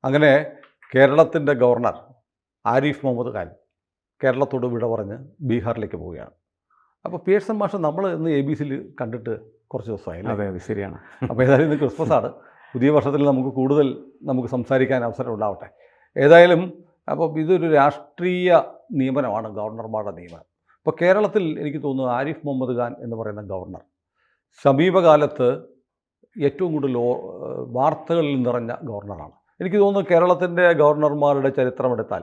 അങ്ങനെ കേരളത്തിൻ്റെ ഗവർണർ ആരിഫ് മുഹമ്മദ് ഖാൻ കേരളത്തോട് വിട പറഞ്ഞ് ബീഹാറിലേക്ക് പോവുകയാണ്. അപ്പോൾ പിയേഴ്സൺ മാഷ് നമ്മൾ ഇന്ന് ABC-യിൽ കണ്ടിട്ട് കുറച്ച് ദിവസമായി അല്ലേ? അതെ, അത് ശരിയാണ്. അപ്പോൾ ഏതായാലും ഇന്ന് ക്രിസ്മസാണ്. പുതിയ വർഷത്തിൽ നമുക്ക് കൂടുതൽ സംസാരിക്കാൻ അവസരം ഉണ്ടാവട്ടെ. ഏതായാലും അപ്പോൾ ഇതൊരു രാഷ്ട്രീയ നിയമനമാണ് ഗവർണർമാരുടെ നിയമനം. ഇപ്പോൾ കേരളത്തിൽ എനിക്ക് തോന്നുന്നു ആരിഫ് മുഹമ്മദ് ഖാൻ എന്ന് പറയുന്ന ഗവർണർ സമീപകാലത്ത് ഏറ്റവും കൂടുതൽ വാർത്തകളിൽ നിറഞ്ഞ ഗവർണറാണ്. എനിക്ക് തോന്നുന്നു കേരളത്തിൻ്റെ ഗവർണർമാരുടെ ചരിത്രമെടുത്താൽ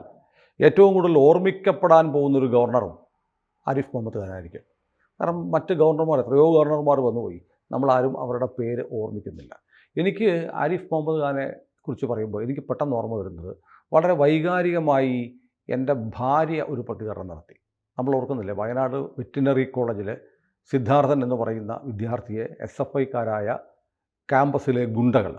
ഏറ്റവും കൂടുതൽ ഓർമ്മിക്കപ്പെടാൻ പോകുന്നൊരു ഗവർണറും ആരിഫ് മുഹമ്മദ് ഖാനായിരിക്കും. കാരണം മറ്റ് ഗവർണർമാർ എത്രയോ ഗവർണർമാർ വന്നുപോയി, നമ്മളാരും അവരുടെ പേര് ഓർമ്മിക്കുന്നില്ല. എനിക്ക് ആരിഫ് മുഹമ്മദ് ഖാനെ കുറിച്ച് പറയുമ്പോൾ എനിക്ക് പെട്ടെന്ന് ഓർമ്മ വരുന്നത്, വളരെ വൈകാരികമായി എൻ്റെ ഭാര്യ ഒരു പ്രതികരണം നടത്തി. നമ്മൾ ഓർക്കുന്നില്ലേ, വയനാട് വെറ്റിനറി കോളേജിലെ സിദ്ധാർത്ഥൻ എന്ന് പറയുന്ന വിദ്യാർത്ഥിയെ SFIക്കാരായ ക്യാമ്പസിലെ ഗുണ്ടകൾ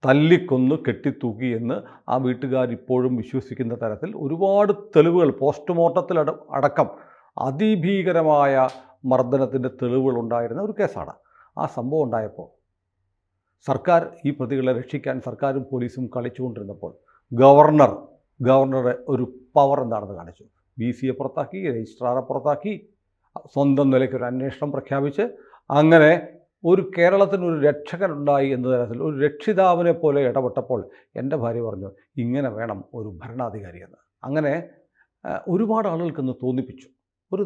തല്ലിക്കൊന്ന് കെട്ടിത്തൂക്കി എന്ന് ആ വീട്ടുകാർ ഇപ്പോഴും വിശ്വസിക്കുന്ന തരത്തിൽ ഒരുപാട് തെളിവുകൾ പോസ്റ്റ്മോർട്ടത്തിൽ അടക്കം അതിഭീകരമായ മർദ്ദനത്തിൻ്റെ തെളിവുകളുണ്ടായിരുന്ന ഒരു കേസാണ്. ആ സംഭവം ഉണ്ടായപ്പോൾ സർക്കാർ ഈ പ്രതികളെ രക്ഷിക്കാൻ സർക്കാരും പോലീസും കളിച്ചുകൊണ്ടിരുന്നപ്പോൾ ഗവർണറുടെ ഒരു പവർ എന്താണെന്ന് കാണിച്ചു. VC-യെ പുറത്താക്കി, രജിസ്ട്രാറെ പുറത്താക്കി, സ്വന്തം നിലയ്ക്ക് ഒരു അന്വേഷണം പ്രഖ്യാപിച്ച് അങ്ങനെ ഒരു കേരളത്തിനൊരു രക്ഷകനുണ്ടായി എന്ന തരത്തിൽ ഒരു രക്ഷിതാവിനെ പോലെ ഇടപെട്ടപ്പോൾ എൻ്റെ ഭാര്യ പറഞ്ഞു, ഇങ്ങനെ വേണം ഒരു ഭരണാധികാരിയെന്ന്. അങ്ങനെ ഒരുപാട് ആളുകൾക്കിന്ന് തോന്നിപ്പിച്ചു.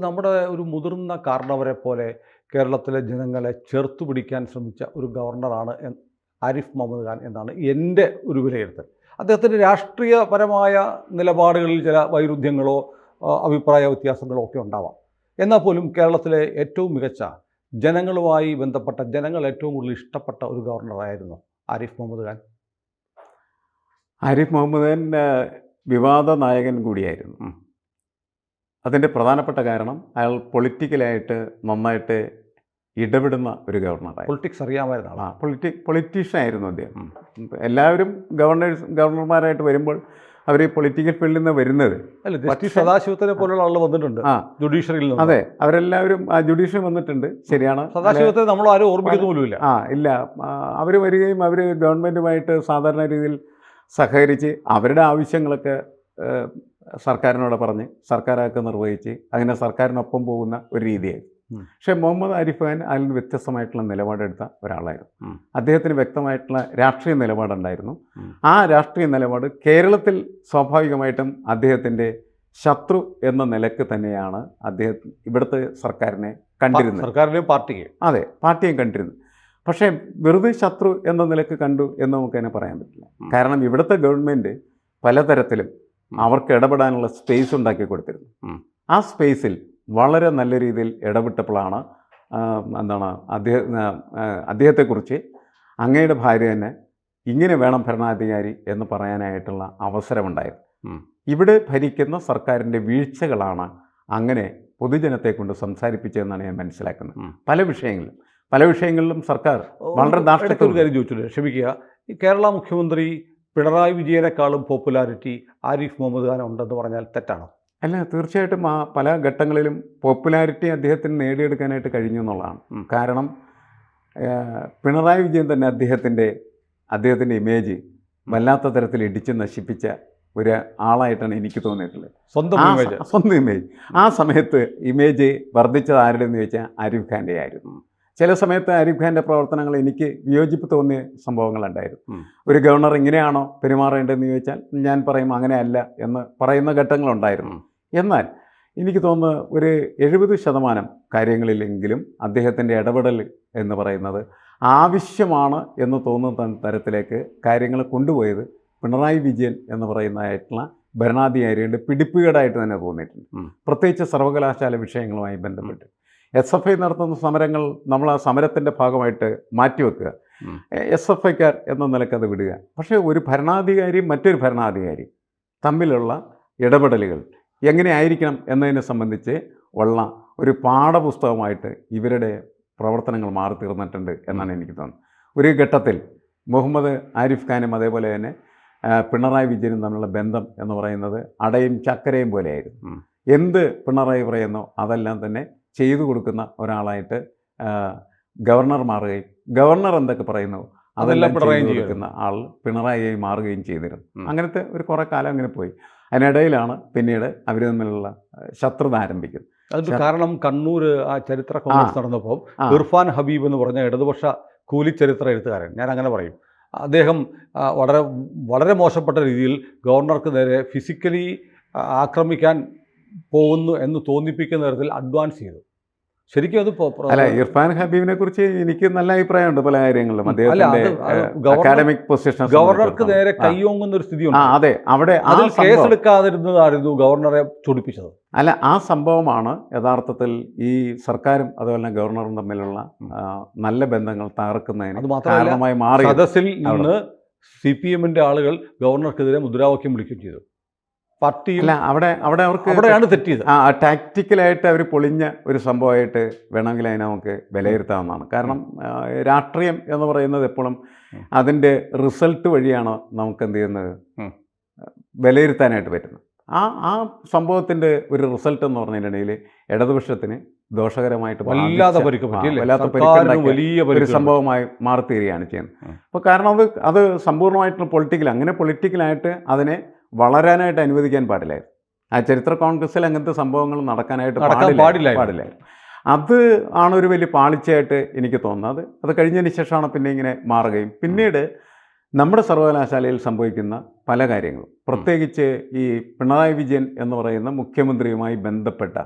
നമ്മുടെ ഒരു മുതിർന്ന കാരണവരെ പോലെ കേരളത്തിലെ ജനങ്ങളെ ചേർത്തു പിടിക്കാൻ ശ്രമിച്ച ഒരു ഗവർണറാണ് ആരിഫ് മുഹമ്മദ് ഖാൻ എന്നാണ് എൻ്റെ ഒരു വിലയിരുത്തൽ. അദ്ദേഹത്തിൻ്റെ രാഷ്ട്രീയപരമായ നിലപാടുകളിൽ ചില വൈരുദ്ധ്യങ്ങളോ അഭിപ്രായ വ്യത്യാസങ്ങളോ ഒക്കെ ഉണ്ടാവാം. എന്നാൽ പോലും കേരളത്തിലെ ഏറ്റവും മികച്ച ജനങ്ങളുമായി ബന്ധപ്പെട്ട, ജനങ്ങൾ ഏറ്റവും കൂടുതൽ ഇഷ്ടപ്പെട്ട ഒരു ഗവർണറായിരുന്നു ആരിഫ് മുഹമ്മദ് ഖാൻ. ആരിഫ് മുഹമ്മദ് ഖാൻ വിവാദ നായകൻ കൂടിയായിരുന്നു. അതിൻ്റെ പ്രധാനപ്പെട്ട കാരണം അയാൾ പൊളിറ്റിക്കലായിട്ട് നന്നായിട്ട് ഇടപെടുന്ന ഒരു ഗവർണറായി. പൊളിറ്റിക്സ് അറിയാമായിരുന്ന പൊളിറ്റീഷ്യൻ ആയിരുന്നു അദ്ദേഹം. എല്ലാവരും ഗവർണർമാരായിട്ട് വരുമ്പോൾ അവർ പൊളിറ്റിക്കൽ ഫീൽഡിൽ നിന്ന് വരുന്നത്. സദാശിവത്തിനെ പോലുള്ള ആളുകൾ വന്നിട്ടുണ്ട് ജുഡീഷ്യറിയിൽ. അതെ, അവരെല്ലാവരും ജുഡീഷ്യറി വന്നിട്ടുണ്ട്, ശരിയാണ്. സദാശിവത്തെ നമ്മൾ ആരും ഓർമ്മിക്കുന്ന പോലുമില്ല. ഇല്ല, അവർ വരികയും അവർ ഗവൺമെൻറ്റുമായിട്ട് സാധാരണ രീതിയിൽ സഹകരിച്ച് അവരുടെ ആവശ്യങ്ങളൊക്കെ സർക്കാരിനോട് പറഞ്ഞ് സർക്കാരൊക്കെ നിർവഹിച്ച് അങ്ങനെ സർക്കാരിനൊപ്പം പോകുന്ന ഒരു രീതിയായിരുന്നു. പക്ഷേ മുഹമ്മദ് ആരിഫ് ഖാൻ അതിൽ നിന്ന് വ്യത്യസ്തമായിട്ടുള്ള നിലപാടെടുത്ത ഒരാളായിരുന്നു. അദ്ദേഹത്തിന് വ്യക്തമായിട്ടുള്ള രാഷ്ട്രീയ നിലപാടുണ്ടായിരുന്നു. ആ രാഷ്ട്രീയ നിലപാട് കേരളത്തിൽ സ്വാഭാവികമായിട്ടും അദ്ദേഹത്തിൻ്റെ ശത്രു എന്ന നിലക്ക് തന്നെയാണ് അദ്ദേഹം ഇവിടുത്തെ സർക്കാരിനെ കണ്ടിരുന്നത്. സർക്കാരിനെയും പാർട്ടിയെ, അതെ, പാർട്ടിയും കണ്ടിരുന്നു. പക്ഷേ വെറുതെ ശത്രു എന്ന നിലക്ക് കണ്ടു എന്ന് നമുക്കതിനെ പറയാൻ പറ്റില്ല. കാരണം ഇവിടുത്തെ ഗവൺമെൻറ് പലതരത്തിലും അവർക്ക് ഇടപെടാനുള്ള സ്പേസ് ഉണ്ടാക്കി കൊടുത്തിരുന്നു. ആ സ്പേസിൽ വളരെ നല്ല രീതിയിൽ ഇടപെട്ടപ്പോഴാണ് അദ്ദേഹത്തെക്കുറിച്ച് അങ്ങയുടെ ഭാര്യ തന്നെ ഇങ്ങനെ വേണം ഭരണാധികാരി എന്ന് പറയാനായിട്ടുള്ള അവസരമുണ്ടായത്. ഇവിടെ ഭരിക്കുന്ന സർക്കാരിൻ്റെ വീഴ്ചകളാണ് അങ്ങനെ പൊതുജനത്തെ കൊണ്ട് സംസാരിപ്പിച്ചതെന്നാണ് ഞാൻ മനസ്സിലാക്കുന്നത്. പല വിഷയങ്ങളിലും സർക്കാർ വളരെ കാര്യം ചോദിച്ചിട്ടുണ്ട്, ക്ഷമിക്കുക. ഈ കേരള മുഖ്യമന്ത്രി പിണറായി വിജയനേക്കാളും പോപ്പുലാരിറ്റി ആരിഫ് മുഹമ്മദ് ഖാൻ ഉണ്ടെന്ന് പറഞ്ഞാൽ തെറ്റാണോ? അല്ല, തീർച്ചയായിട്ടും പല ഘട്ടങ്ങളിലും പോപ്പുലാരിറ്റി അദ്ദേഹത്തിന് നേടിയെടുക്കാനായിട്ട് കഴിഞ്ഞു എന്നുള്ളതാണ്. കാരണം പിണറായി വിജയൻ തന്നെ അദ്ദേഹത്തിൻ്റെ ഇമേജ് വല്ലാത്ത തരത്തിൽ ഇടിച്ച് നശിപ്പിച്ച ഒരു ആളായിട്ടാണ് എനിക്ക് തോന്നിയിട്ടുള്ളത്. സ്വന്തം ഇമേജ്. ആ സമയത്ത് ഇമേജ് വർദ്ധിച്ചത് ആരുടെ എന്ന് ചോദിച്ചാൽ ആരിഫ് ഖാൻ്റെ ആയിരുന്നു. ചില സമയത്ത് ആരിഫ് ഖാൻ്റെ പ്രവർത്തനങ്ങൾ എനിക്ക് വിയോജിപ്പ് തോന്നിയ സംഭവങ്ങളുണ്ടായിരുന്നു. ഒരു ഗവർണർ ഇങ്ങനെയാണോ പെരുമാറേണ്ടതെന്ന് ചോദിച്ചാൽ ഞാൻ പറയും അങ്ങനെയല്ല എന്ന് പറയുന്ന ഘട്ടങ്ങളുണ്ടായിരുന്നു. എന്നാൽ എനിക്ക് തോന്നുന്നു ഒരു 70% കാര്യങ്ങളിലെങ്കിലും അദ്ദേഹത്തിൻ്റെ ഇടപെടൽ എന്ന് പറയുന്നത് ആവശ്യമാണ് എന്ന് തോന്നുന്ന തരത്തിലേക്ക് കാര്യങ്ങൾ കൊണ്ടുപോയത് പിണറായി വിജയൻ എന്ന് പറയുന്നതായിട്ടുള്ള ഭരണാധികാരികളുടെ പിടിപ്പുകേടായിട്ട് തന്നെ തോന്നിയിട്ടുണ്ട്. പ്രത്യേകിച്ച് സർവകലാശാല വിഷയങ്ങളുമായി ബന്ധപ്പെട്ട് SFI നടത്തുന്ന സമരങ്ങൾ നമ്മൾ ആ സമരത്തിൻ്റെ ഭാഗമായിട്ട് മാറ്റിവെക്കുക, SFIക്കാർ എന്ന നിലക്ക് അത് വിടുക. പക്ഷേ ഒരു ഭരണാധികാരിയും മറ്റൊരു ഭരണാധികാരിയും തമ്മിലുള്ള ഇടപെടലുകൾ എങ്ങനെ ആയിരിക്കണം എന്നതിനെ സംബന്ധിച്ച് ഉള്ള ഒരു പാഠപുസ്തകമായിട്ട് ഇവരുടെ പ്രവർത്തനങ്ങൾ മാറി തീർന്നിട്ടുണ്ട് എന്നാണ് എനിക്ക് തോന്നുന്നത്. ഒരു ഘട്ടത്തിൽ മുഹമ്മദ് ആരിഫ് ഖാനും അതേപോലെ തന്നെ പിണറായി വിജയനും തമ്മിലുള്ള ബന്ധം എന്ന് പറയുന്നത് അടയും ചക്കരയും പോലെയായിരുന്നു. എന്ത് പിണറായി പറയുന്നോ അതെല്ലാം തന്നെ ചെയ്തു കൊടുക്കുന്ന ഒരാളായിട്ട് ഗവർണർ മാറുകയും ഗവർണർ എന്തൊക്കെ പറയുന്നു അതെല്ലാം പിണറായി ചെയ്തു കൊടുക്കുന്ന ആൾ പിണറായിയായി മാറുകയും ചെയ്തിരുന്നു. അങ്ങനത്തെ ഒരു കുറേ കാലം അങ്ങനെ പോയി. അതിനിടയിലാണ് പിന്നീട് അവർ തമ്മിലുള്ള ശത്രുത ആരംഭിക്കുന്നത്. അതിന് കാരണം കണ്ണൂർ ആ ചരിത്ര കോൺഗ്രസ് നടന്നപ്പോൾ ഇർഫാൻ ഹബീബ് എന്ന് പറഞ്ഞ ഇടതുപക്ഷ കൂലിച്ചരിത്ര എഴുത്തുകാരൻ, ഞാൻ അങ്ങനെ പറയും, അദ്ദേഹം വളരെ വളരെ മോശപ്പെട്ട രീതിയിൽ ഗവർണർക്ക് നേരെ ഫിസിക്കലി ആക്രമിക്കാൻ പോകുന്നു എന്ന് തോന്നിപ്പിക്കുന്ന തരത്തിൽ അഡ്വാൻസ് ചെയ്തു. ശരിക്കും അത് അല്ല, ഇർഫാൻ ഹബീബിനെ കുറിച്ച് എനിക്ക് നല്ല അഭിപ്രായമുണ്ട് പല കാര്യങ്ങളിലും. അദ്ദേഹത്തിന്റെ അക്കാഡമിക് പൊസിഷൻ ഗവർണർക്ക് നേരെ കൈയോങ്ങുന്ന ഒരു സ്ഥിതി ഉണ്ട്. അതെ, അവിടെ അതിൽ കേസെടുക്കാതിരുന്നതായിരുന്നു ഗവർണറെ ചൊടിപ്പിച്ചത്. അല്ല, ആ സംഭവമാണ് യഥാർത്ഥത്തിൽ ഈ സർക്കാരും അതുപോലെ തന്നെ ഗവർണറും തമ്മിലുള്ള നല്ല ബന്ധങ്ങൾ തകർക്കുന്നതിന് കാരണമായി മാറി. സദസ്സിൽ നിന്ന് CPM-ന്റെ ആളുകൾ ഗവർണർക്കെതിരെ മുദ്രാവാക്യം വിളിക്കുകയും ചെയ്തു. അല്ല, അവിടെയാണ് തെറ്റിയത്. ടാക്റ്റിക്കലായിട്ട് അവർ പൊളിഞ്ഞ ഒരു സംഭവമായിട്ട് വേണമെങ്കിൽ അതിനെ നമുക്ക് വിലയിരുത്താവുന്നതാണ്. കാരണം രാഷ്ട്രീയം എന്ന് പറയുന്നത് എപ്പോഴും അതിൻ്റെ റിസൾട്ട് വഴിയാണ് നമുക്ക് എന്ത് ചെയ്യുന്നത്, വിലയിരുത്താനായിട്ട് പറ്റുന്നത്. ആ സംഭവത്തിൻ്റെ ഒരു റിസൾട്ട് എന്ന് പറഞ്ഞതിനിടയിൽ ഇടതുപക്ഷത്തിന് ദോഷകരമായിട്ട് വല്ലാത്ത ഒരു സംഭവമായി മാറിത്തീരുകയാണ് ചെയ്യുന്നത്. അപ്പോൾ കാരണം അത് സമ്പൂർണ്ണമായിട്ടുള്ള പൊളിറ്റിക്കലായിട്ട് അതിനെ വളരാനായിട്ട് അനുവദിക്കാൻ പാടില്ലായിരുന്നു. ആ ചരിത്ര കോൺഗ്രസ്സിൽ അങ്ങനത്തെ സംഭവങ്ങൾ നടക്കാനായിട്ട് പാടില്ലായിരുന്നു. അത് ആണ് ഒരു വലിയ പാളിച്ചയായിട്ട് എനിക്ക് തോന്നുന്നത്. അത് കഴിഞ്ഞതിന് ശേഷമാണ് പിന്നെ ഇങ്ങനെ മാറുകയും പിന്നീട് നമ്മുടെ സർവകലാശാലയിൽ സംഭവിക്കുന്ന പല കാര്യങ്ങളും, പ്രത്യേകിച്ച് ഈ പിണറായി വിജയൻ എന്ന് പറയുന്ന മുഖ്യമന്ത്രിയുമായി ബന്ധപ്പെട്ട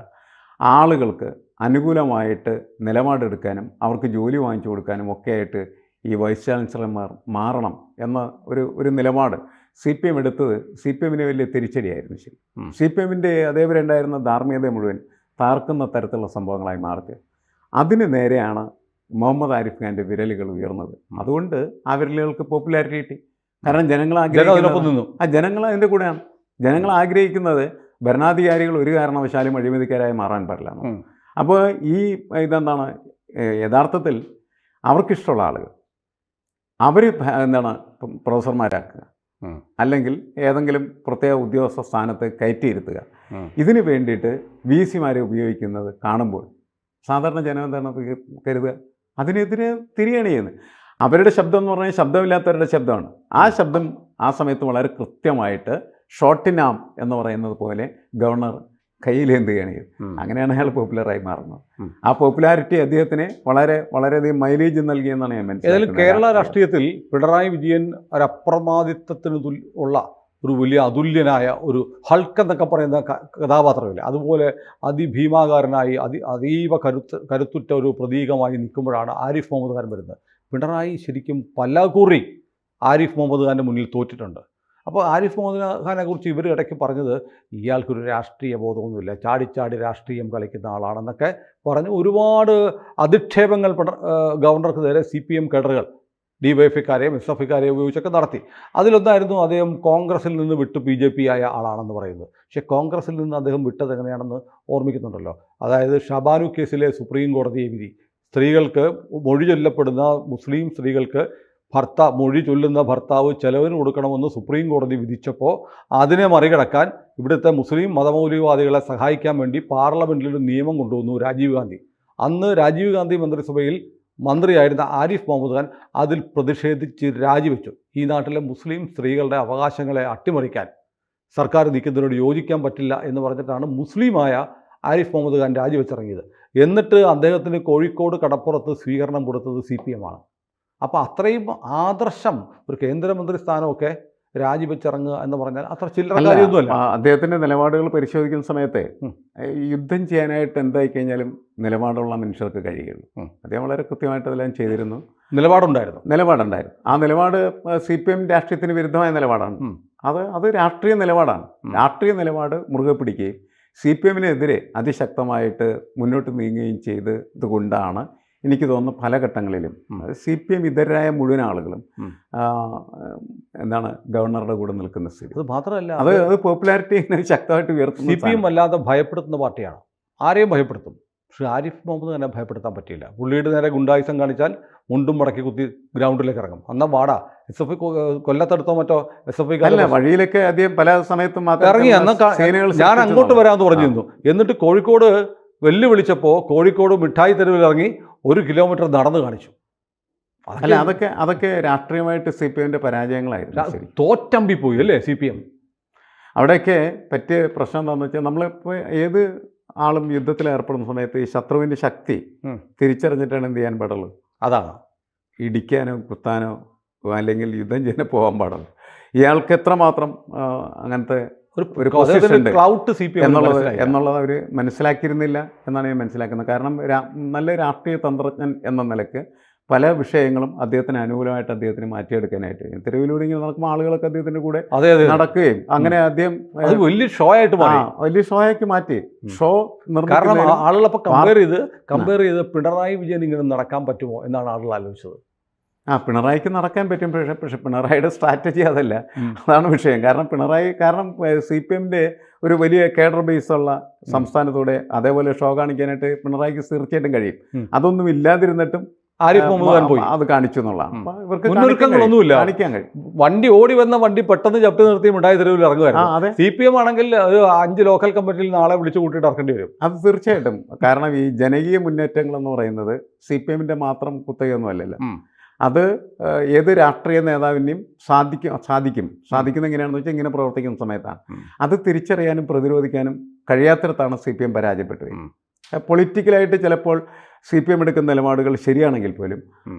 ആളുകൾക്ക് അനുകൂലമായിട്ട് നിലപാടെടുക്കാനും അവർക്ക് ജോലി വാങ്ങിച്ചു കൊടുക്കാനും ഒക്കെയായിട്ട് ഈ വൈസ് ചാൻസലർമാർ മാറണം എന്ന ഒരു നിലപാട് CPM എടുത്തത് CPM-ന് വലിയ തിരിച്ചടിയായിരുന്നു. ശരി, CPM-ന്റെ അതേവരെ ഉണ്ടായിരുന്ന ധാർമ്മികത മുഴുവൻ താർക്കുന്ന തരത്തിലുള്ള സംഭവങ്ങളായി മാറി. അതിന് നേരെയാണ് മുഹമ്മദ് ആരിഫ് ഖാൻ്റെ വിരലുകൾ ഉയർന്നത്. അതുകൊണ്ട് ആ വിരലുകൾക്ക് പോപ്പുലാരിറ്റി കിട്ടി. കാരണം ജനങ്ങൾ അതിൻ്റെ കൂടെയാണ്. ജനങ്ങൾ ആഗ്രഹിക്കുന്നത് ഭരണാധികാരികൾ ഒരു കാരണവശാലും അഴിമതിക്കാരായി മാറാൻ പാടില്ല. അപ്പോൾ ഇതെന്താണ്, യഥാർത്ഥത്തിൽ അവർക്കിഷ്ടമുള്ള ആളുകൾ അവർ പ്രൊഫസർമാരാക്കുക, അല്ലെങ്കിൽ ഏതെങ്കിലും പ്രത്യേക ഉദ്യോഗസ്ഥ സ്ഥാനത്ത് കയറ്റിയിരുത്തുക. ഇതിന് വേണ്ടിയിട്ട് VC-മാരെ ഉപയോഗിക്കുന്നത് കാണുമ്പോൾ സാധാരണ ജനം എന്താണ് കരുതുക, അതിനെതിരെ തിരിയാണ് ചെയ്യുന്നത്. അവരുടെ ശബ്ദം എന്ന് പറഞ്ഞാൽ ശബ്ദമില്ലാത്തവരുടെ ശബ്ദമാണ്. ആ ശബ്ദം ആ സമയത്ത് വളരെ കൃത്യമായിട്ട് ഷോട്ടിനാം എന്ന് പറയുന്നത് പോലെ ഗവർണർ കയ്യിലേന്തുകയാണ് ചെയ്തത്. അങ്ങനെയാണ് അയാൾ പോപ്പുലറായി മാറുന്നത്. ആ പോപ്പുലാരിറ്റി അദ്ദേഹത്തിന് വളരെയധികം മൈലേജ് നൽകിയെന്നാണ് ഞാൻ മനസ്സിലാക്കുന്നത്. കേരള രാഷ്ട്രീയത്തിൽ പിണറായി വിജയൻ ഒരു അപ്രമാദിത്വത്തിന് ഉള്ള ഒരു വലിയ അതുല്യനായ ഒരു ഹൾക്ക് എന്നൊക്കെ പറയുന്ന കഥാപാത്രമില്ല, അതുപോലെ അതിഭീമാകാരനായി അതീവ കരുത്തുറ്റ ഒരു പ്രതീകമായി നിൽക്കുമ്പോഴാണ് ആരിഫ് മുഹമ്മദ് ഖാൻ വരുന്നത്. പിണറായി ശരിക്കും പലകുറി ആരിഫ് മുഹമ്മദ് ഖാൻ്റെ മുന്നിൽ തോറ്റിട്ടുണ്ട്. അപ്പോൾ ആരിഫ് മുഹമ്മദ് ഖാനെ കുറിച്ച് ഇവർ ഇടയ്ക്ക് പറഞ്ഞത് ഇയാൾക്കൊരു രാഷ്ട്രീയ ബോധമൊന്നുമില്ല, ചാടിച്ചാടി രാഷ്ട്രീയം കളിക്കുന്ന ആളാണെന്നൊക്കെ പറഞ്ഞ് ഒരുപാട് അധിക്ഷേപങ്ങൾ ഗവർണർക്ക് നേരെ CPM കേഡറുകൾ DYFക്കാരെയും SFക്കാരെയും ഉപയോഗിച്ചൊക്കെ നടത്തി. അതിലൊന്നായിരുന്നു അദ്ദേഹം കോൺഗ്രസിൽ നിന്ന് വിട്ട് BJP ആയ ആളാണെന്ന് പറയുന്നത്. പക്ഷേ കോൺഗ്രസിൽ നിന്ന് അദ്ദേഹം വിട്ടത് എങ്ങനെയാണെന്ന് ഓർമ്മിക്കുന്നുണ്ടല്ലോ. അതായത് ഷബാനു കേസിലെ സുപ്രീം കോടതി വിധി, സ്ത്രീകൾക്ക് മൊഴി ചൊല്ലപ്പെടുന്ന മുസ്ലിം സ്ത്രീകൾക്ക് മൊഴി ചൊല്ലുന്ന ഭർത്താവ് ചെലവിന് കൊടുക്കണമെന്ന് സുപ്രീം കോടതി വിധിച്ചപ്പോൾ അതിനെ മറികടക്കാൻ ഇവിടുത്തെ മുസ്ലിം മതമൗലികവാദികളെ സഹായിക്കാൻ വേണ്ടി പാർലമെൻറ്റിലൊരു നിയമം കൊണ്ടുവന്നു രാജീവ് ഗാന്ധി. അന്ന് രാജീവ് ഗാന്ധി മന്ത്രിസഭയിൽ മന്ത്രിയായിരുന്ന ആരിഫ് മുഹമ്മദ് ഖാൻ അതിൽ പ്രതിഷേധിച്ച് രാജിവെച്ചു. ഈ നാട്ടിലെ മുസ്ലിം സ്ത്രീകളുടെ അവകാശങ്ങളെ അട്ടിമറിക്കാൻ സർക്കാർ നിൽക്കുന്നതിനോട് യോജിക്കാൻ പറ്റില്ല എന്ന് പറഞ്ഞിട്ടാണ് മുസ്ലിമായ ആരിഫ് മുഹമ്മദ് ഖാൻ രാജിവെച്ചിറങ്ങിയത്. എന്നിട്ട് അദ്ദേഹത്തിന് കോഴിക്കോട് കടപ്പുറത്ത് സ്വീകരണം കൊടുത്തത് CPM-ആണ്. അപ്പോൾ അത്രയും ആദർശം ഒരു കേന്ദ്രമന്ത്രി സ്ഥാനമൊക്കെ രാജിവെച്ചിറങ്ങുക എന്ന് പറഞ്ഞാൽ അത്ര ചില്ലറ കാര്യമൊന്നുമല്ല. അദ്ദേഹത്തിൻ്റെ നിലപാടുകൾ പരിശോധിക്കുന്ന സമയത്ത് യുദ്ധം ചെയ്യാനായിട്ട് എന്തായി കഴിഞ്ഞാലും നിലപാടുള്ള മനുഷ്യർക്ക് കഴിയുള്ളൂ. അദ്ദേഹം വളരെ കൃത്യമായിട്ട് അതെല്ലാം ചെയ്തിരുന്നു. നിലപാടുണ്ടായിരുന്നു. ആ നിലപാട് CPM രാഷ്ട്രീയത്തിന് വിരുദ്ധമായ നിലപാടാണ്. അത് രാഷ്ട്രീയ നിലപാടാണ്. രാഷ്ട്രീയ നിലപാട് മുറുകെ പിടിക്കുകയും CPM-നെതിരെ അതിശക്തമായിട്ട് മുന്നോട്ട് നീങ്ങുകയും ചെയ്തത് കൊണ്ടാണ് എനിക്ക് തോന്നുന്നു പല ഘട്ടങ്ങളിലും CPM ഇതരായ മുഴുവൻ ആളുകളും ഗവർണറുടെ കൂടെ നിൽക്കുന്ന സ്ഥിതി. അത് മാത്രമല്ല, അത് പോപ്പുലാരിറ്റി ശക്തമായിട്ട് ഉയർത്തുന്നു. CPM വല്ലാതെ ഭയപ്പെടുത്തുന്ന പാർട്ടിയാണ്, ആരെയും ഭയപ്പെടുത്തും. പക്ഷേ ആരിഫ് മുഹമ്മദ് തന്നെ ഭയപ്പെടുത്താൻ പറ്റിയില്ല. പുള്ളിയുടെ നേരെ ഗുണ്ടായുസം കാണിച്ചാൽ മുണ്ടും മടക്കി കുത്തി ഗ്രൗണ്ടിലേക്ക് ഇറങ്ങും. എന്നാൽ വാടാ, SFI കൊല്ലത്തെടുത്തോ മറ്റോ SFI വഴിയിലൊക്കെ ആദ്യം പല സമയത്തും ഇറങ്ങി. ഞാൻ അങ്ങോട്ട് വരാമെന്ന് പറഞ്ഞിരുന്നു. എന്നിട്ട് കോഴിക്കോട് വെല്ലുവിളിച്ചപ്പോൾ കോഴിക്കോട് മിഠായി തെരുവിലിറങ്ങി 1 കിലോമീറ്റർ നടന്നു കാണിച്ചു. അല്ല, അതൊക്കെ രാഷ്ട്രീയമായിട്ട് CPMന്റെ പരാജയങ്ങളായിരുന്നു. ശരി, തോറ്റമ്പിപ്പോയി അല്ലേ CPM? അവിടെയൊക്കെ പറ്റിയ പ്രശ്നം എന്താണെന്ന് വെച്ചാൽ, നമ്മളിപ്പോൾ ഏത് ആളും യുദ്ധത്തിൽ ഏർപ്പെടുന്ന സമയത്ത് ഈ ശത്രുവിൻ്റെ ശക്തി തിരിച്ചറിഞ്ഞിട്ടാണ് എന്ത് ചെയ്യാൻ പാടുള്ളൂ. അതാണ് ഇടിക്കാനോ കുത്താനോ അല്ലെങ്കിൽ യുദ്ധം ചെയ്യാനോ പോകാൻ പാടുള്ളൂ. ഇയാൾക്ക് എത്രമാത്രം അങ്ങനത്തെ ഒരു പൊസിഷൻ ഉണ്ട് എന്നുള്ളത് അവർ മനസ്സിലാക്കിയിരുന്നില്ല എന്നാണ് ഞാൻ മനസ്സിലാക്കുന്നത്. കാരണം നല്ല രാഷ്ട്രീയ തന്ത്രജ്ഞൻ എന്ന നിലയ്ക്ക് പല വിഷയങ്ങളും അദ്ദേഹത്തിന് അനുകൂലമായിട്ട് അദ്ദേഹത്തിന് മാറ്റിയെടുക്കാനായിട്ട് തെരുവിലൂടെ ഇങ്ങനെ നടക്കുമ്പോൾ ആളുകളൊക്കെ അദ്ദേഹത്തിൻ്റെ കൂടെ നടക്കുകയും അങ്ങനെ അദ്ദേഹം വലിയ ഷോ ആക്കി മാറ്റി. ഷോ കാരണം ആളുകളപ്പോൾ കമ്പയർ ചെയ്ത് പിണറായി വിജയൻ ഇങ്ങനെ നടക്കാൻ പറ്റുമോ എന്നാണ് ആളുകൾ ആലോചിച്ചത്. പിണറായിക്ക് നടക്കാൻ പറ്റും, പക്ഷേ പിണറായിയുടെ സ്ട്രാറ്റജി അതല്ല, അതാണ് വിഷയം. കാരണം CPMന്റെ ഒരു വലിയ കേഡർ ബേസുള്ള സംസ്ഥാനത്തൂടെ അതേപോലെ ഷോ കാണിക്കാനായിട്ട് പിണറായിക്ക് തീർച്ചയായിട്ടും കഴിയും. അതൊന്നും ഇല്ലാതിരുന്നിട്ടും ആരിഫ് മുഹമ്മദ് ഖാൻ പോയി അത് കാണിച്ചു എന്നുള്ളതാണ്. മുന്നൊരുക്കങ്ങളൊന്നുമില്ല, കാണിക്കാൻ കഴിയും. വണ്ടി ഓടി വന്ന വണ്ടി പെട്ടെന്ന് ചവിട്ടി നിർത്തി മിഠായി തെരുവിൽ ഇറങ്ങുമായിരുന്നു. CPM ആണെങ്കിൽ ഒരു 5 ലോക്കൽ കമ്മിറ്റിയിൽ നാളെ വിളിച്ചു കൂട്ടിയിട്ട് ഇറക്കേണ്ടി വരും. അത് തീർച്ചയായിട്ടും. കാരണം ഈ ജനകീയ മുന്നേറ്റങ്ങൾ എന്ന് പറയുന്നത് CPMന്റെ മാത്രം കുത്തകയൊന്നും അല്ലല്ലോ. അത് ഏത് രാഷ്ട്രീയ നേതാവിനെയും സാധിക്കുന്ന എങ്ങനെയാണെന്ന് വെച്ചാൽ ഇങ്ങനെ പ്രവർത്തിക്കുന്ന സമയത്താണ്. അത് തിരിച്ചറിയാനും പ്രതിരോധിക്കാനും കഴിയാത്തിടത്താണ് CPM പരാജയപ്പെട്ടത്. പൊളിറ്റിക്കലായിട്ട് ചിലപ്പോൾ CPM എടുക്കുന്ന നിലപാടുകൾ ശരിയാണെങ്കിൽ പോലും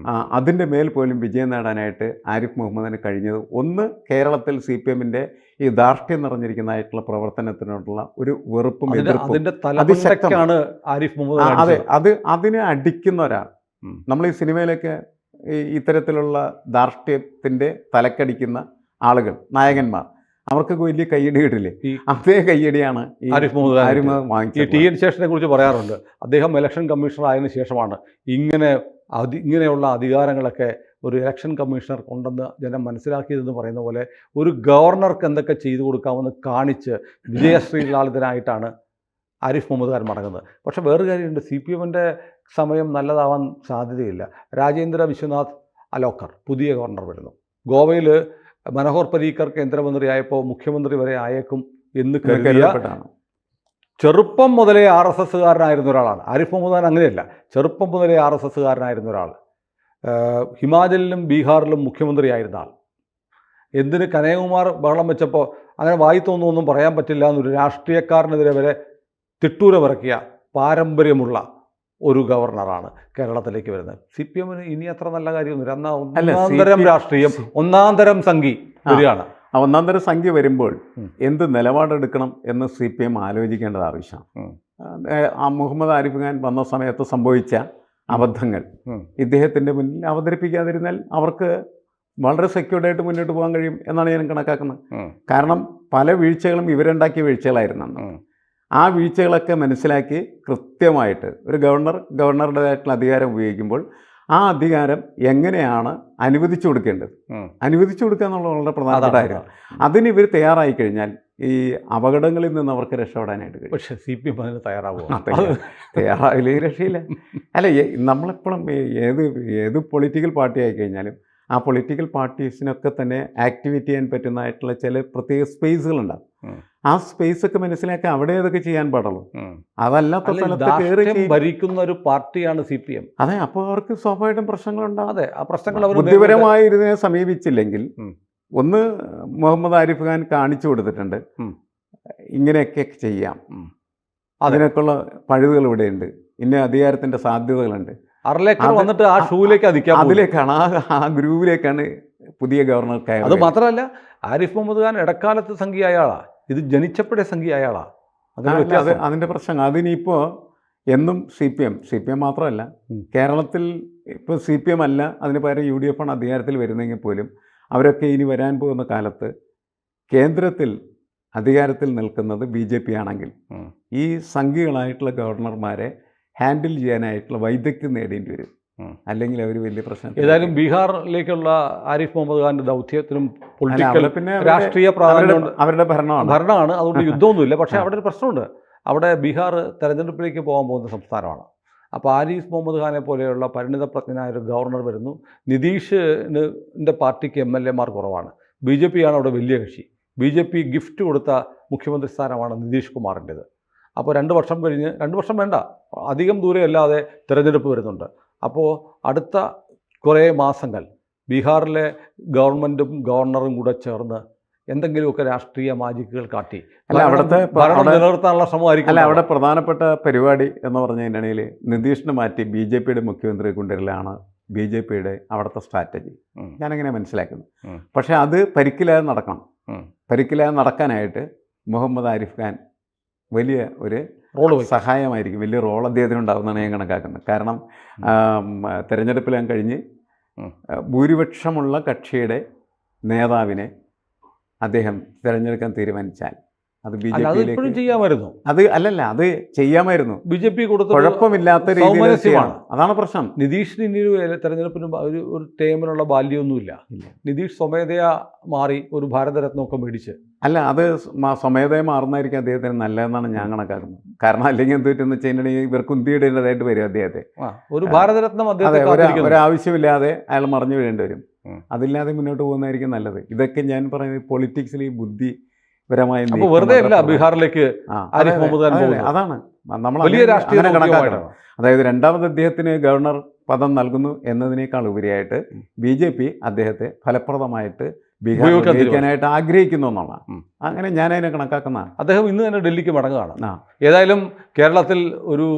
അതിൻ്റെ മേൽ പോലും വിജയം നേടാനായിട്ട് ആരിഫ് മുഹമ്മദിന് കഴിഞ്ഞത് ഒന്ന് കേരളത്തിൽ CPMന്റെ ഈ ധാർഷ്ട്യം നിറഞ്ഞിരിക്കുന്നതായിട്ടുള്ള പ്രവർത്തനത്തിനോടുള്ള ഒരു വെറുപ്പും എതിർപ്പും അതിശക്തമാണ് ആരിഫ് മുഹമ്മദ്. അതെ, അതിനെ അടിക്കുന്ന ഒരാൾ. നമ്മൾ ഈ സിനിമയിലൊക്കെ ഇത്തരത്തിലുള്ള ധാർഷ്ട്യത്തിൻ്റെ തലക്കടിക്കുന്ന ആളുകൾ, നായകന്മാർ, അവർക്കൊക്കെ വലിയ കയ്യടി കിട്ടില്ലേ? അതേ കയ്യടിയാണ് ആരിഫ് മുഹമ്മദ് വാങ്ങിച്ചത്. TN ശേഷനെ കുറിച്ച് പറയാറുണ്ട്, അദ്ദേഹം ഇലക്ഷൻ കമ്മീഷണർ ആയതിനു ശേഷമാണ് ഇങ്ങനെയുള്ള അധികാരങ്ങളൊക്കെ ഒരു ഇലക്ഷൻ കമ്മീഷണർ ഉണ്ടെന്ന് ജനം മനസ്സിലാക്കിയതെന്ന് പറയുന്ന പോലെ ഒരു ഗവർണർക്ക് എന്തൊക്കെ ചെയ്തു കൊടുക്കാമെന്ന് കാണിച്ച് വിജയശ്രീലാളിതനായിട്ടാണ് ആരിഫ് മുഹമ്മദ് ഖാൻ മടങ്ങുന്നത്. പക്ഷേ വേറൊരു കാര്യമുണ്ട്, CPMന്റെ സമയം നല്ലതാവാൻ സാധ്യതയില്ല. രാജേന്ദ്ര വിശ്വനാഥ് അലോക്കർ പുതിയ ഗവർണർ വരുന്നു. ഗോവയിൽ മനോഹർ പരീക്കർ കേന്ദ്രമന്ത്രിയായപ്പോൾ മുഖ്യമന്ത്രി വരെ ആയേക്കും എന്ന് കരുതിയ ചെറുപ്പം മുതലേ RSSകാരനായിരുന്ന ഒരാളാണ് ആരിഫ് മുഹമ്മദ് ഖാൻ. അങ്ങനെയല്ല, ചെറുപ്പം മുതലേ RSSകാരനായിരുന്ന ഒരാൾ, ഹിമാചലിലും ബീഹാറിലും മുഖ്യമന്ത്രിയായിരുന്ന ആൾ. എന്തിന് കനയ്യകുമാർ ബഹളം വെച്ചപ്പോൾ അങ്ങനെ വായി തോന്നുന്നൊന്നും പറയാൻ പറ്റില്ല എന്നൊരു രാഷ്ട്രീയക്കാരനെതിരെ വരെ തിട്ടൂരമിറക്കിയ പാരമ്പര്യമുള്ള ഒരു ഗവർണറാണ് കേരളത്തിലേക്ക് വരുന്നത്. CPMന് ഇനി അത്ര നല്ല കാര്യമൊന്നുമില്ല. എന്നാൽ ഒന്നാന്തരം രാഷ്ട്രീയം, ഒന്നാന്തരം സംഘി വരികയാണ്. ഒന്നാന്തരം സംഖ്യ വരുമ്പോൾ എന്ത് നിലപാടെടുക്കണം എന്ന് CPM ആലോചിക്കേണ്ടത് ആവശ്യമാണ്. മുഹമ്മദ് ആരിഫ് ഖാൻ വന്ന സമയത്ത് സംഭവിച്ച അബദ്ധങ്ങൾ ഇദ്ദേഹത്തിൻ്റെ മുന്നിൽ അവതരിപ്പിക്കാതിരുന്നാൽ അവർക്ക് വളരെ സെക്യൂർഡായിട്ട് മുന്നോട്ട് പോകാൻ കഴിയും എന്നാണ് ഞാൻ കണക്കാക്കുന്നത്. കാരണം പല വീഴ്ചകളും ഇവരുണ്ടാക്കിയ വീഴ്ചകളായിരുന്നു. ആ വീഴ്ചകളൊക്കെ മനസ്സിലാക്കി കൃത്യമായിട്ട് ഒരു ഗവർണറുടേതായിട്ടുള്ള അധികാരം ഉപയോഗിക്കുമ്പോൾ ആ അധികാരം എങ്ങനെയാണ് അനുവദിച്ചു കൊടുക്കേണ്ടത്, അനുവദിച്ചു കൊടുക്കുക എന്നുള്ളത് വളരെ പ്രധാനപ്പെട്ട കാര്യമാണ്. അതിന് ഇവർ തയ്യാറായി കഴിഞ്ഞാൽ ഈ അപകടങ്ങളിൽ നിന്ന് അവർക്ക് രക്ഷപ്പെടാനായിട്ട് കഴിയും. പക്ഷേ CPM അതിന് തയ്യാറാവില്ല, രക്ഷയില്ല. അല്ല, നമ്മളെപ്പോഴും ഏത് പൊളിറ്റിക്കൽ പാർട്ടി ആയി കഴിഞ്ഞാലും ആ പൊളിറ്റിക്കൽ പാർട്ടീസിനൊക്കെ തന്നെ ആക്ടിവേറ്റ് ചെയ്യാൻ പറ്റുന്നതായിട്ടുള്ള ചില പ്രത്യേക സ്പേസുകളുണ്ടാകും. ആ സ്പേസ് ഒക്കെ മനസ്സിലാക്കി അവിടെ അതൊക്കെ ചെയ്യാൻ പാടുള്ളൂ. അതല്ലാത്ത സ്ഥലത്ത് ഭരിക്കുന്ന ഒരു പാർട്ടിയാണ് CPM. അതെ, അപ്പോൾ അവർക്ക് സ്വാഭാവികമായിട്ടും പ്രശ്നങ്ങളുണ്ടാകും. അതെ, ആ പ്രശ്നങ്ങൾ ബുദ്ധിപരമായി ഇതിനെ സമീപിച്ചില്ലെങ്കിൽ ഒന്ന് മുഹമ്മദ് ആരിഫ് ഖാൻ കാണിച്ചു കൊടുത്തിട്ടുണ്ട് ഇങ്ങനെയൊക്കെ ചെയ്യാം, അതിനൊക്കെയുള്ള പഴുതുകൾ ഇവിടെയുണ്ട്, ഇന്ന അധികാരത്തിൻ്റെ സാധ്യതകളുണ്ട്. വന്നിട്ട് ആ ഷൂവിലേക്ക് അതിലേക്കാണ് ആ ഗ്രൂവിലേക്കാണ് പുതിയ ഗവർണർ കയറി. അത് മാത്രമല്ല, ആരിഫ് മുഹമ്മദ് ഖാൻ ഇടക്കാലത്ത് സംഖ്യയായ ആളാണ്, ഇത് ജനിച്ചപ്പോഴേ സംഖ്യയായ ആളാണ്. അതിൻ്റെ പ്രശ്നം അതിനിപ്പോൾ എന്നും CPM മാത്രമല്ല, കേരളത്തിൽ ഇപ്പോൾ CPM അല്ല, അതിന് പകരം UDF ആണ് അധികാരത്തിൽ വരുന്നെങ്കിൽ പോലും അവരൊക്കെ ഇനി വരാൻ പോകുന്ന കാലത്ത് കേന്ദ്രത്തിൽ അധികാരത്തിൽ നിൽക്കുന്നത് BJP ആണെങ്കിൽ ഈ സംഘികളായിട്ടുള്ള ഗവർണർമാരെ ഹാൻഡിൽ ചെയ്യാനായിട്ടുള്ള വൈദഗ്ധ്യം നേടേണ്ടി വരും, അല്ലെങ്കിൽ അവർ വലിയ പ്രശ്നം. ഏതായാലും ബീഹാറിലേക്കുള്ള ആരിഫ് മുഹമ്മദ് ഖാൻ്റെ ദൗത്യത്തിനും പൊളിറ്റിക്കൽ പിന്നെ രാഷ്ട്രീയ പ്രാധാന്യം അവരുടെ ഭരണമാണ്. അതുകൊണ്ട് യുദ്ധമൊന്നുമില്ല. പക്ഷേ അവിടെ ഒരു പ്രശ്നമുണ്ട്. അവിടെ ബീഹാർ തെരഞ്ഞെടുപ്പിലേക്ക് പോകാൻ പോകുന്ന സംസ്ഥാനമാണ്. അപ്പോൾ ആരിഫ് മുഹമ്മദ് ഖാനെ പോലെയുള്ള പരിണിതപ്രജ്ഞനായ ഒരു ഗവർണർ വരുന്നു. നിതീഷിൻ്റെ പാർട്ടിക്ക് MLA മാർ കുറവാണ്. BJP ആണ് അവിടെ വലിയ കക്ഷി. BJP ഗിഫ്റ്റ് കൊടുത്ത മുഖ്യമന്ത്രി സ്ഥാനമാണ് നിതീഷ് കുമാറിൻ്റേത്. അപ്പോൾ 2 വർഷം കഴിഞ്ഞ്, 2 വർഷം വേണ്ട, അധികം ദൂരെ അല്ലാതെ തിരഞ്ഞെടുപ്പ് വരുന്നുണ്ട്. അപ്പോൾ അടുത്ത കുറേ മാസങ്ങൾ ബീഹാറിലെ ഗവൺമെൻറ്റും ഗവർണറും കൂടെ ചേർന്ന് എന്തെങ്കിലുമൊക്കെ രാഷ്ട്രീയ മാജിക്കുകൾ കാട്ടി അല്ല, അവിടുത്തെ ഭരണം നിലനിർത്താനുള്ള ശ്രമമായിരിക്കും. അല്ല, അവിടെ പ്രധാനപ്പെട്ട പരിപാടി എന്ന് പറഞ്ഞു കഴിഞ്ഞാൽ ബി.ജെ.പിയെ മാറ്റി ബി.ജെ.പിയുടെ മുഖ്യമന്ത്രിയെ കൊണ്ടുവരലാണ് ബി.ജെ.പിയുടെ അവിടുത്തെ സ്ട്രാറ്റജി. ഞാനങ്ങനെ മനസ്സിലാക്കുന്നു. പക്ഷേ അത് പരിക്കില്ലാതെ നടക്കണം. പരിക്കില്ലാതെ നടക്കാനായിട്ട് മുഹമ്മദ് ആരിഫ് ഖാൻ വലിയ ഒരു സഹായമായിരിക്കും, വലിയ റോൾ അദ്ദേഹത്തിനുണ്ടാകുമെന്നാണ് ഞാൻ കണക്കാക്കുന്നത്. കാരണം തെരഞ്ഞെടുപ്പിലാൻ കഴിഞ്ഞ് ഭൂരിപക്ഷമുള്ള കക്ഷിയുടെ നേതാവിനെ അദ്ദേഹം തിരഞ്ഞെടുക്കാൻ തീരുമാനിച്ചാൽ അത് ബി.ജെ.പിയിലേക്ക് ചെയ്യാമായിരുന്നു. അത് ചെയ്യാമായിരുന്നു. ബി.ജെ.പി കൊടുത്ത കുഴപ്പമില്ലാത്ത രീതിയിലാണ്. അതാണ് പ്രശ്നം. നിതീഷിന് ഇനി ഒരു തെരഞ്ഞെടുപ്പിന് ഒരു ടൈമിനുള്ള ബാല്യമൊന്നുമില്ല. നിതീഷ് സ്വമേധയാ മാറി ഒരു ഭാരതരത്നമൊക്കെ മേടിച്ച് അത് സ്വമേധയെ മാറുന്നതായിരിക്കും അദ്ദേഹത്തിന് നല്ലതെന്നാണ് ഞാൻ കണക്കാക്കുന്നത്. കാരണം അല്ലെങ്കിൽ എന്ത് പറ്റുമെന്ന് വെച്ച് കഴിഞ്ഞാൽ ഇവർക്ക് ഉന്തിയിടേണ്ടതായിട്ട് വരും അദ്ദേഹത്തെ. ഒരു ഭാരതരത്നം ഒരാവശ്യമില്ലാതെ അയാൾ മറിഞ്ഞു വീഴേണ്ടി വരും. അതില്ലാതെ മുന്നോട്ട് പോകുന്നതായിരിക്കും നല്ലത്. ഇതൊക്കെ ഞാൻ പറയുന്നത് പൊളിറ്റിക്സിൽ ബുദ്ധിപരമായ വെറുതെ അല്ല ബീഹാറിലേക്ക് അതാണ് നമ്മൾ അങ്ങനെ കണക്കാക്കണം. അതായത് രണ്ടാമത് അദ്ദേഹത്തിന് ഗവർണർ പദം നൽകുന്നു എന്നതിനേക്കാൾ ഉപരിയായിട്ട് ബി.ജെ.പി അദ്ദേഹത്തെ ഫലപ്രദമായിട്ട് ബീഹാർ ഉപയോഗിക്കാനായിട്ട് ആഗ്രഹിക്കുന്നു എന്നുള്ളതാണ്. അങ്ങനെ ഞാനതിനെ കണക്കാക്കുന്നതാണ്. അദ്ദേഹം ഇന്ന് തന്നെ ഡൽഹിക്ക് മടങ്ങുകയാണ്. ഏതായാലും കേരളത്തിൽ ഒരു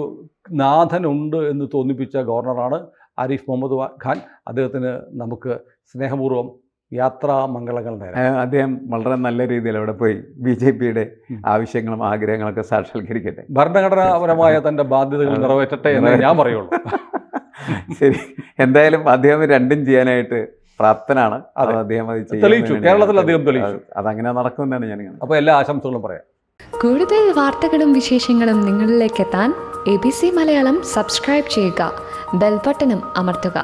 നാഥനുണ്ട് എന്ന് തോന്നിപ്പിച്ച ഗവർണറാണ് ആരിഫ് മുഹമ്മദ് ഖാൻ. അദ്ദേഹത്തിന് നമുക്ക് സ്നേഹപൂർവ്വം യാത്രാ മംഗളങ്ങൾ നേരം. അദ്ദേഹം വളരെ നല്ല രീതിയിൽ അവിടെ പോയി ബി.ജെ.പിയുടെ ആവശ്യങ്ങളും ആഗ്രഹങ്ങളൊക്കെ സാക്ഷാത്കരിക്കട്ടെ. ഭരണഘടനാപരമായ തൻ്റെ ബാധ്യതകൾ നിറവേറ്റട്ടെ എന്ന് ഞാൻ പറയുള്ളൂ. ശരി, എന്തായാലും അദ്ദേഹം രണ്ടും ചെയ്യാനായിട്ട് പ്രാപ്തനാണ്. അദ്ദേഹം അത് തെളിയിച്ചു, കേരളത്തിൽ അദ്ദേഹം തെളിയിച്ചു. അതങ്ങനെ നടക്കുമെന്നാണ് ഞാൻ. അപ്പോൾ എല്ലാ ആശംസകളും പറയാം. കൂടുതൽ വാർത്തകളും വിശേഷങ്ങളും നിങ്ങളിലേക്ക് എത്താൻ ABC മലയാളം സബ്സ്ക്രൈബ് ചെയ്യുക, ബെൽ ബട്ടണും അമർത്തുക.